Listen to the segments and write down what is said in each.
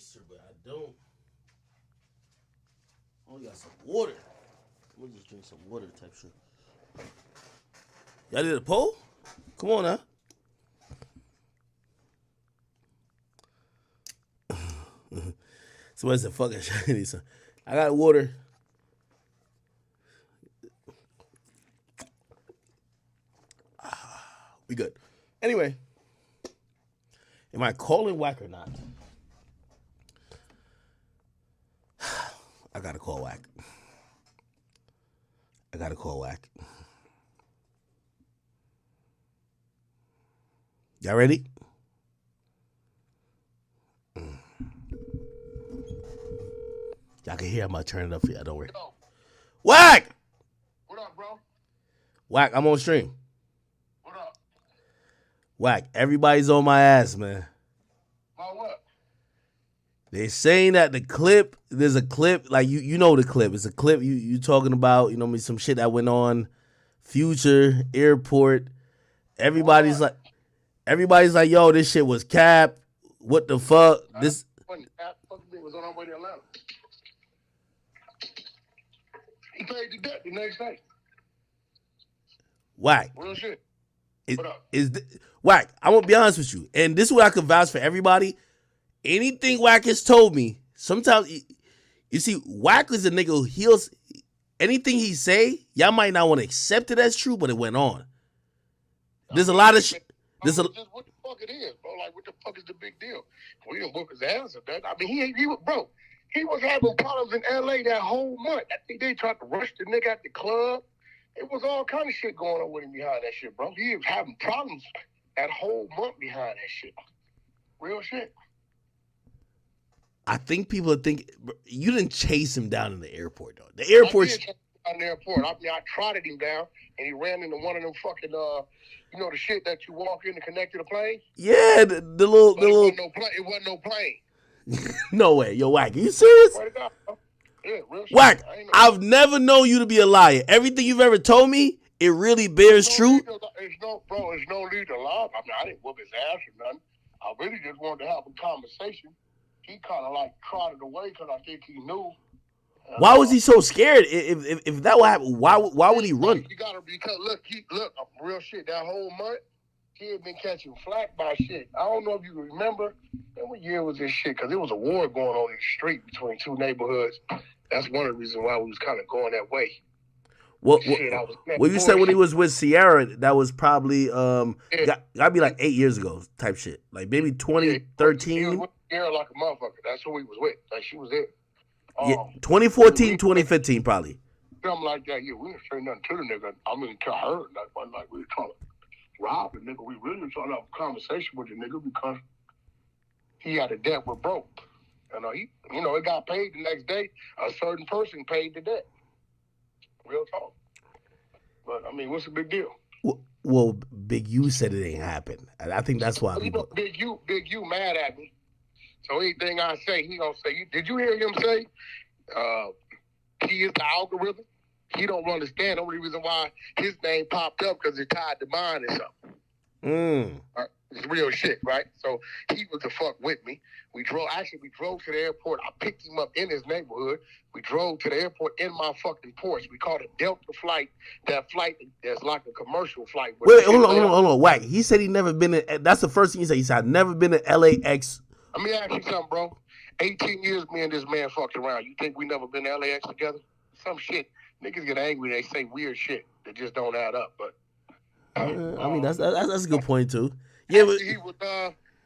chaser, but I don't. I only got some water. I'm gonna just drink some water type shit. Y'all did a poll? Come on now. Somebody said, fuck it. I got water. We good. Anyway, am I calling WACK or not? I gotta call WACK. I gotta call WACK. Y'all ready? Y'all can hear I'm gonna turn it up for y'all. Don't worry. Yo, WACK! what up, bro? WACK, I'm on stream. What up? WACK, everybody's on my ass, man. My what? They saying that the clip, there's a clip, like you know the clip. It's a clip you talking about, you know, some shit that went on FUTURE, airport. Everybody's like, yo, this shit was cap. What the fuck? This Funny, that fucking thing was on our way to Atlanta. He paid the debt the next day. WACK. Real shit. It, What up? WACK, I'm gonna be honest with you, and this is what I could vouch for everybody. Anything WACK has told me, sometimes you see, WACK is a nigga who anything he say, y'all might not want to accept it as true, but it went on. There's a lot of shit. Just what the fuck it is, bro. Like, what the fuck is the big deal? We didn't whoop his ass at that. I mean, he was, bro. He was having problems in LA that whole month. I think they tried to rush the nigga at the club. It was all kind of shit going on with him behind that shit, bro. He was having problems that whole month behind that shit. Real shit. I think people are thinking you didn't chase him down in the airport though. The airport. I did chase him down in the airport. I mean, I trotted him down, and he ran into one of them fucking you know, the shit that you walk in to connect to the plane. Yeah, the little. It wasn't no plane. No way, yo, WACK. Are you serious? Yeah, real shit. WACK, I've never known you to be a liar. Everything you've ever told me, it really bears true. There's no need to lie. I mean, I didn't whoop his ass or nothing. I really just wanted to have a conversation. He kind of like trotted away because I think he knew. Why was he so scared? If that would happen, why would he run? You gotta because look, real shit. That whole month, he had been catching flack by shit. I don't know if you remember. What year was this shit? Because there was a war going on in the street between two neighborhoods. That's one of the reasons why we was kind of going that way. Well, you said when he was with Sierra, that was probably gotta be like 8 years ago type shit. Like maybe 2013. He was with GIrL like a motherfucker. That's who he was with. Like she was there. Yeah, 2014, 2015 probably. Something like that. Yeah, we didn't say nothing to the nigga. I mean, to her. Like we were trying to rob the nigga. We really were trying to have a conversation with the nigga because he had a debt with broke. It got paid the next day. A certain person paid the debt. Real talk. But, I mean, what's the big deal? Well, Big U said it ain't happen. And I think that's why people... Big U mad at me. So anything I say, he gonna say, did you hear him say, he is the algorithm? He don't understand. The only reason why his name popped up because it's tied to mine or something. It's real shit, right? So he was the fuck with me. We drove to the airport. I picked him up in his neighborhood. We drove to the airport in my fucking Porsche. We called it Delta flight. That flight that's like a commercial flight. Wait, hold on. WACK. He said he never been in, that's the first thing he said. He said, I've never been in LAX. Let me ask you something, bro. 18 years me and this man fucked around. You think we never been to LAX together? Some shit. Niggas get angry. They say weird shit that just don't add up. But I mean, that's a good point, too. Yeah, but he was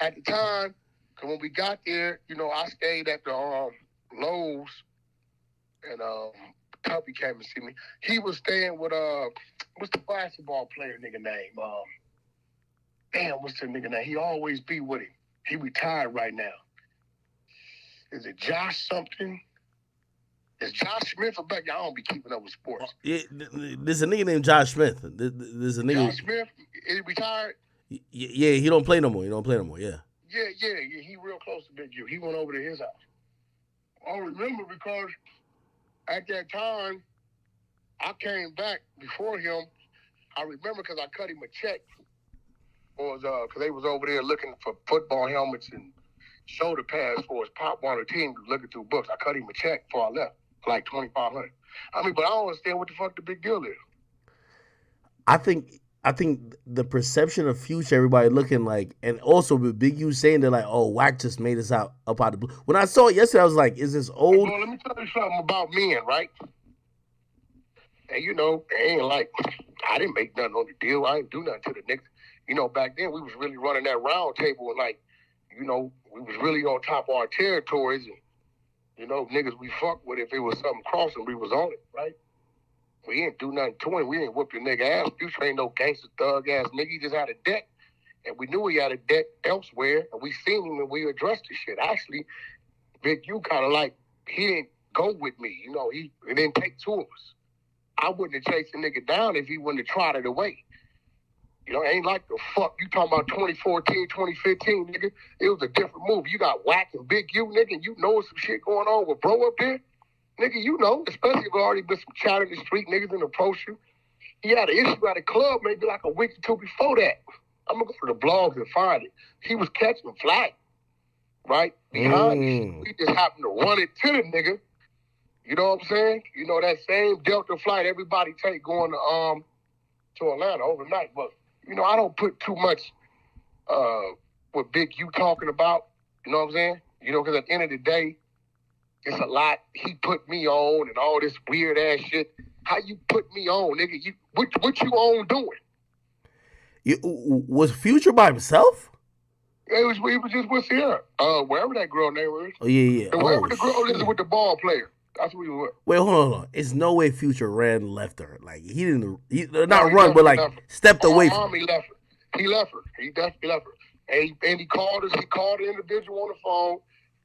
at the time, because when we got there, I stayed at the Lowe's, and Tuppy came to see me. He was staying with what's the basketball player nigga name? What's the nigga name? He always be with him. He retired right now. Is it Josh something? Is Josh Smith or back? Y'all don't be keeping up with sports. Yeah, there's a nigga named Josh Smith. There's a nigga. Josh Smith is he retired? Yeah, he don't play no more. Yeah. Yeah. He real close to Big U. He went over to his house. I remember because at that time, I came back before him. I remember because I cut him a check. Because they was over there looking for football helmets and shoulder pads for his pop wanted team looking through books. I cut him a check before I left, like $2,500. I mean, but I don't understand what the fuck the big deal is. I think the perception of Future, everybody looking like, and also with Big U saying they're like, oh, WACK just made us out up out of the blue. When I saw it yesterday, I was like, is this old? Well, let me tell you something about men, right? And you know, it ain't like I didn't make nothing on the deal. I didn't do nothing to the niggas. You know, back then we was really running that round table and like, you know, we was really on top of our territories and you know, niggas we fucked with if it was something crossing, we was on it, right? We ain't do nothing to him. We ain't whoop your nigga ass. Future ain't no gangster thug ass nigga. He just had a debt. And we knew he had a debt elsewhere and we seen him and we addressed the shit. Actually, Big U kind of like, he didn't go with me. You know, he didn't take two of us. I wouldn't have chased the nigga down if he wouldn't have trotted away. You know, it ain't like the fuck you talking about 2014, 2015, nigga. It was a different move. You got WACK and Big U, nigga, and you know some shit going on with bro up there. Nigga, you know, especially if there already been some chatter in the street, niggas didn't approach you. He had an issue at a club maybe like a week or two before that. I'm gonna go to the blogs and find it. He was catching flag, right? Behind us. We just happened to run it to the nigga. You know what I'm saying? You know, that same Delta flight everybody take going to Atlanta overnight. But, you know, I don't put too much what Big U talking about. You know what I'm saying? You know, because at the end of the day, it's a lot he put me on and all this weird ass shit. How you put me on, nigga? What you on doing? Was Future by himself? He was just with Sierra. Wherever that girl name was. Oh, yeah. And wherever the girl is with the ball player. That's what he was. Wait, hold on. It's no way Future ran left her. Like, he didn't, not run, but like stepped away from her. He left her. He left her. He definitely left her. And he called us. He called the individual on the phone.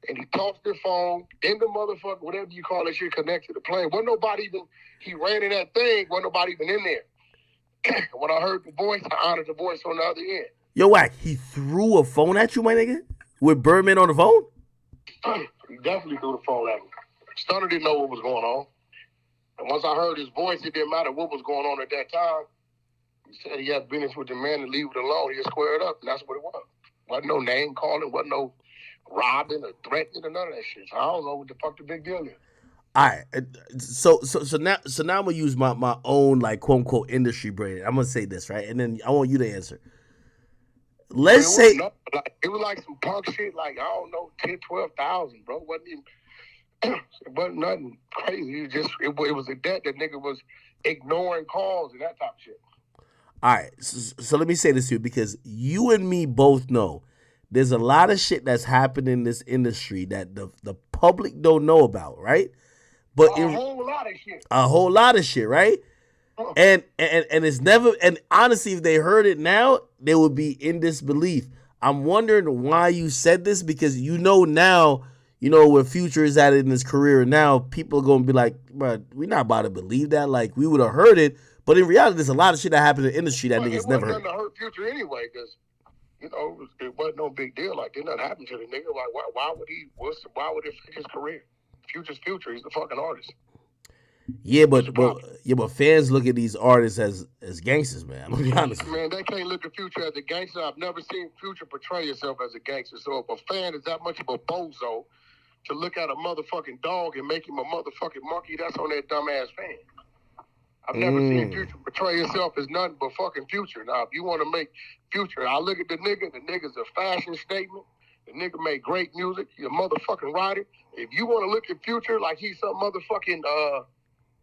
And he talked to the phone. Then the motherfucker, whatever you call that shit, connected to the plane. Wasn't nobody even, he ran in that thing. Wasn't nobody even in there. When I heard the voice, I honored the voice on the other end. Yo, WACK, he threw a phone at you, my nigga? With Birdman on the phone? He definitely threw the phone at me. Stunner didn't know what was going on. And once I heard his voice, it didn't matter what was going on at that time. He said he had business with the man and leave it alone. He just squared up, and that's what it was. Wasn't no name calling, wasn't no robbing or threatening or none of that shit. So I don't know what the fuck the big deal is. All right, so now I'm gonna use my own like quote unquote industry brain. I'm gonna say this right, and then I want you to answer. Let's say it was like some punk shit, like I don't know, 10, 12,000, bro. Wasn't even. It wasn't nothing crazy. It was a debt that nigga was ignoring calls and that type of shit. All right, so let me say this to you because you and me both know there's a lot of shit that's happening in this industry that the public don't know about, right? But a whole lot of shit. A whole lot of shit, right? And it's never, and honestly, if they heard it now, they would be in disbelief. I'm wondering why you said this because you know now. You know, where Future is at in his career now, people are going to be like, bro, we're not about to believe that. Like, we would have heard it. But in reality, there's a lot of shit that happened in the industry that niggas never heard. It wasn't nothing to hurt Future anyway, because, you know, it wasn't no big deal. Like, did nothing happen to the nigga. Like, why would it affect his career? Future's Future. He's the fucking artist. Yeah, but fans look at these artists as gangsters, man. I'm gonna be honest. Man, they can't look at Future as a gangster. I've never seen Future portray himself as a gangster. So if a fan is that much of a bozo to look at a motherfucking dog and make him a motherfucking monkey, that's on that dumbass fan. I've never seen Future portray himself as nothing but fucking Future. Now, if you want to make Future, I look at the nigga's a fashion statement. The nigga made great music. He's a motherfucking writer. If you want to look at Future like he's some motherfucking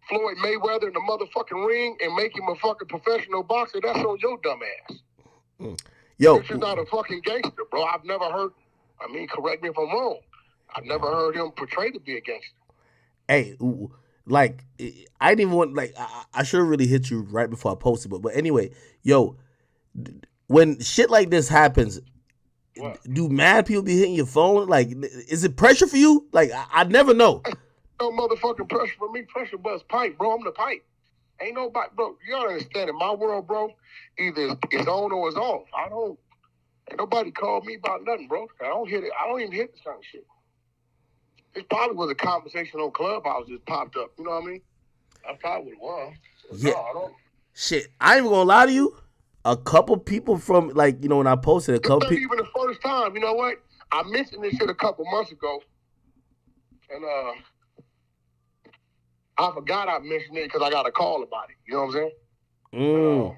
Floyd Mayweather in the motherfucking ring and make him a fucking professional boxer, that's on your dumb ass. Yo, Future's not a fucking gangster, bro. I've never heard, correct me if I'm wrong, I've never heard him portrayed to be a gangster. Hey, like, I didn't even want, like, I should have really hit you right before I posted, but anyway, yo, when shit like this happens, what? Do mad people be hitting your phone? Like, is it pressure for you? Like, I never know. No motherfucking pressure for me. Pressure bust pipe, bro. I'm the pipe. Ain't nobody, bro. You don't understand. In my world, bro, either it's on or it's off. Ain't nobody called me about nothing, bro. I don't hit it. I don't even hit this kind of shit. It probably was a conversation on Clubhouse just popped up. You know what I mean? That's probably what it was. Yeah. No, I don't. Shit, I ain't even gonna lie to you. A couple people from, like, you know, when I posted a couple people. Even the first time, you know what? I mentioned this shit a couple months ago, and I forgot I mentioned it because I got a call about it. You know what I'm saying?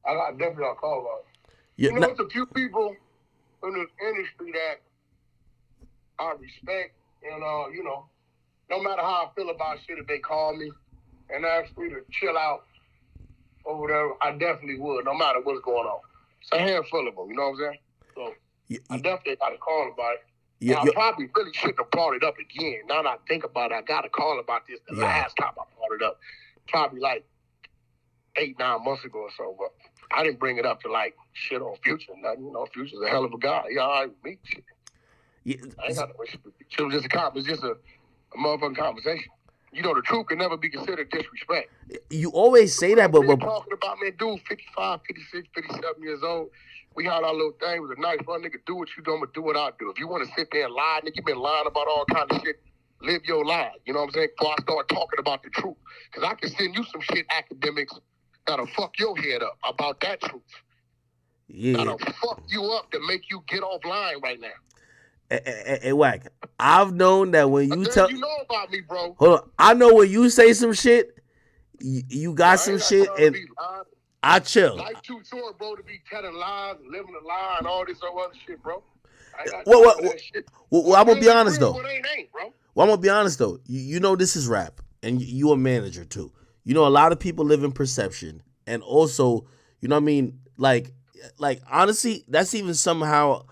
I definitely got a call about it. Yeah, you know, it's a few people in this industry that I respect, and you know, no matter how I feel about shit, if they call me and ask me to chill out or whatever, I definitely would, no matter what's going on. It's a handful of them, you know what I'm saying? So I definitely got a call about it. I probably really shouldn't have brought it up again. Now that I think about it, I got a call about this the last time I brought it up. Probably like 8-9 months ago or so, but I didn't bring it up to like shit on Future. Nothing, you know, Future's a hell of a guy. He all right with me. Shit. I ain't got no issue with it. It was just a motherfucking conversation. You know, the truth can never be considered disrespect. You always say that, but talking about, man, dude, 55, 56, 57 years old. We had our little thing. It was a nice fun, nigga. Do what you do, I'm gonna do what I do. If you want to sit there and lie, nigga, you been lying about all kind of shit. Live your life. You know what I'm saying? Before I start talking about the truth, because I can send you some shit, academics, that'll fuck your head up about that truth. Yeah. That'll fuck you up to make you get offline right now. Hey, Wack, I've known that when you tell... You know about me, bro. Hold on. I know when you say some shit, you got some shit, and I chill. Life too short, bro, to be telling lies and living a lie and all this other shit, bro. Well, I'm going to be honest, though. Bro. Well, I'm going to be honest, though. You know this is rap, and you a manager, too. You know, a lot of people live in perception, and also, you know what I mean? Like honestly, that's even somehow...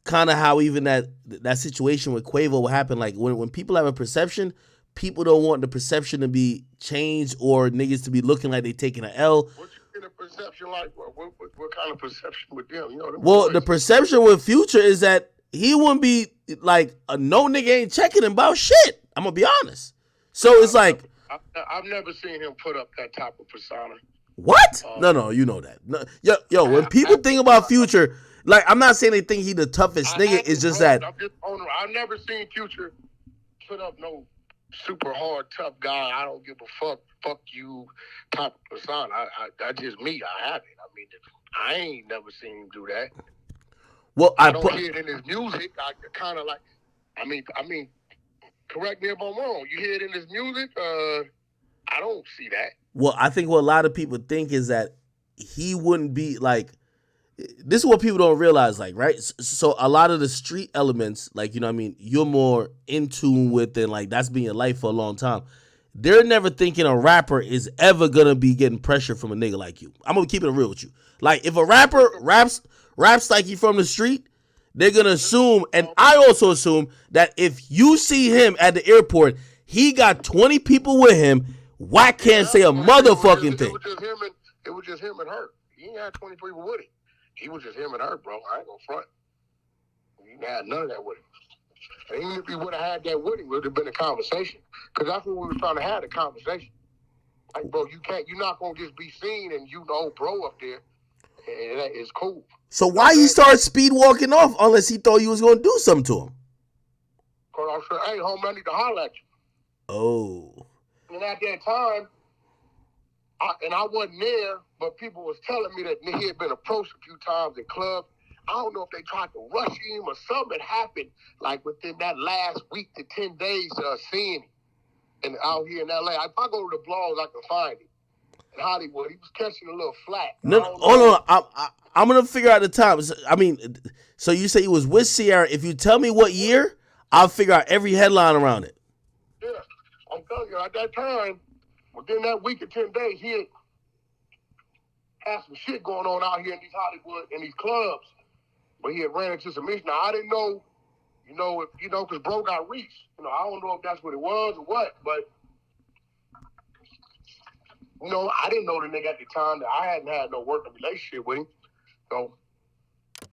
kind of how even that situation with Quavo happened. Like when people have a perception, people don't want the perception to be changed or niggas to be looking like they taking an L. What you get a perception like? What kind of perception with them? You know. Well, the perception with Future is that he wouldn't be like no nigga ain't checking him about shit. I'm gonna be honest. So it's like I've never seen him put up that type of persona. What? No, you know that. No, yo, when people think about Future. Like, I'm not saying they think he the toughest nigga. It's just that... I've never seen Future put up no super hard, tough guy. I don't give a fuck you type of persona. That's just me. I haven't. I mean, I ain't never seen him do that. Well, I don't hear it in his music. I kind of like... I mean, correct me if I'm wrong. You hear it in his music? I don't see that. Well, I think what a lot of people think is that he wouldn't be, like... This is what people don't realize, like, right? So a lot of the street elements, like, you know what I mean, you're more in tune with, and like that's been your life for a long time. They're never thinking a rapper is ever gonna be getting pressure from a nigga like you. I'm gonna keep it real with you. Like, if a rapper raps like he from the street, they're gonna assume, and I also assume that if you see him at the airport, he got 20 people with him. WACK can't say a motherfucking thing. It was just him and her. He ain't had 20 people with him. He was just him and her, bro. I ain't gonna front. He had none of that with him. And even if he would have had that with him, it would have been a conversation. Because that's what we were trying to have, a conversation. Like, bro, you're not gonna just be seen and you know bro up there. And that is cool. So why he started speed walking off unless he thought you was gonna do something to him? Because I said, hey, homie, I need to holler at you. Oh. And at that time, I wasn't there, but people was telling me that he had been approached a few times in clubs. I don't know if they tried to rush him or something happened, like within that last week to 10 days seeing him. And out here in LA, if I go to the blogs, I can find him. In Hollywood, he was catching a little flack. I'm going to figure out the time. I mean, so you say he was with Ciara. If you tell me what year, I'll figure out every headline around it. Yeah, I'm telling you, at that time, within that week or 10 days, he had some shit going on out here in these Hollywood, in these clubs. But he had ran into some issues. Now, I didn't know, because bro got reached. I don't know if that's what it was or what, but, I didn't know the nigga at the time that I hadn't had no working relationship with him. So